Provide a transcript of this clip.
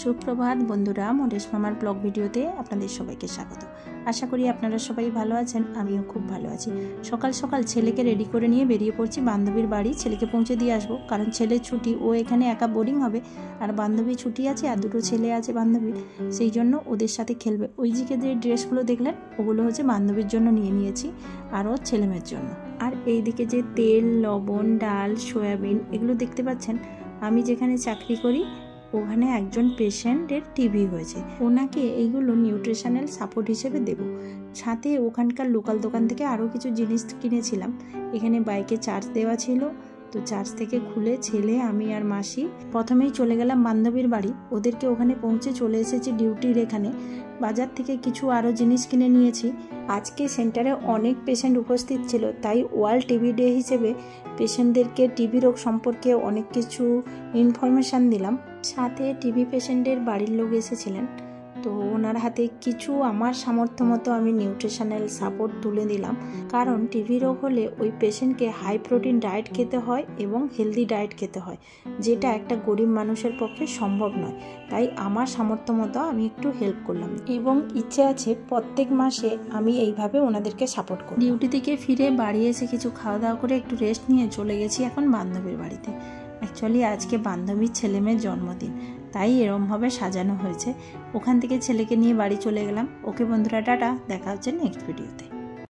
সুপ্রভাত বন্ধুরা, মডেশ মামার ব্লগ ভিডিওতে আপনাদের সবাইকে স্বাগত। আশা করি আপনারা সবাই ভালো আছেন, আমিও খুব ভালো আছি। সকাল সকাল ছেলেকে রেডি করে নিয়ে বেরিয়ে পড়ছি বান্ধবীর বাড়ি। ছেলেকে পৌঁছে দিয়ে আসবো, কারণ ছেলের ছুটি, ও এখানে একা বোরিং হবে, আর বান্ধবী ছুটি আছে, আর দুটো ছেলে আছে বান্ধবীর, সেই জন্য ওদের সাথে খেলবে। ওই দিকে যে ড্রেসগুলো দেখলেন ওগুলো হচ্ছে বান্ধবীর জন্য নিয়েছি, আর ওর ছেলেমেয়ের জন্য। আর এইদিকে যে তেল, লবণ, ডাল, সয়াবিন এগুলো দেখতে পাচ্ছেন, আমি যেখানে চাকরি করি ওখানে একজন পেশেন্টের টিবি হয়েছে, ওনাকে এইগুলো নিউট্রিশনাল সাপোর্ট হিসেবে দেব। সাথে ওখানকার লোকাল দোকান থেকে আরও কিছু জিনিস কিনেছিলাম। এখানে বাইকে চার্জ দেওয়া ছিল, তো চার্জ থেকে খুলে ছেলে, আমি আর মাসি প্রথমেই চলে গেলাম বান্ধবীর বাড়ি। ওদেরকে ওখানে পৌঁছে চলে এসেছি ডিউটির এখানে। বাজার থেকে কিছু আরও জিনিস কিনে নিয়েছি। আজকে সেন্টারে অনেক পেশেন্ট উপস্থিত ছিল, তাই ওয়ার্ল্ড টিবি ডে হিসেবে পেশেন্টদেরকে টিবি রোগ সম্পর্কে অনেক কিছু ইনফরমেশান দিলাম। সাথে টিবি পেশেন্টের বাড়ির লোক এসেছিলেন, তো ওনার হাতে কিছু আমার সামর্থ্য মতো আমি নিউট্রিশনাল সাপোর্ট তুলে দিলাম। কারণ টিবি রোগ হলে ওই পেশেন্টকে হাই প্রোটিন ডায়েট খেতে হয় এবং হেলদি ডায়েট খেতে হয়, যেটা একটা গরিব মানুষের পক্ষে সম্ভব নয়। তাই আমার সামর্থ্য মতো আমি একটু হেল্প করলাম, এবং ইচ্ছে আছে প্রত্যেক মাসে আমি এইভাবে ওনাদেরকে সাপোর্ট করি। ডিউটি থেকে ফিরে বাড়ি এসে কিছু খাওয়া দাওয়া করে একটু রেস্ট নিয়ে চলে গেছি এখন বান্ধবীর বাড়িতে। অ্যাকচুয়ালি আজকে বান্ধবীর ছেলেমেয়ের জন্মদিন, তাই এরমভাবে সাজানো হয়েছে। ওখান থেকে ছেলেকে নিয়ে বাড়ি চলে গেলাম। ওকে বন্ধুরা, টাটা, দেখা হচ্ছে নেক্সট ভিডিওতে।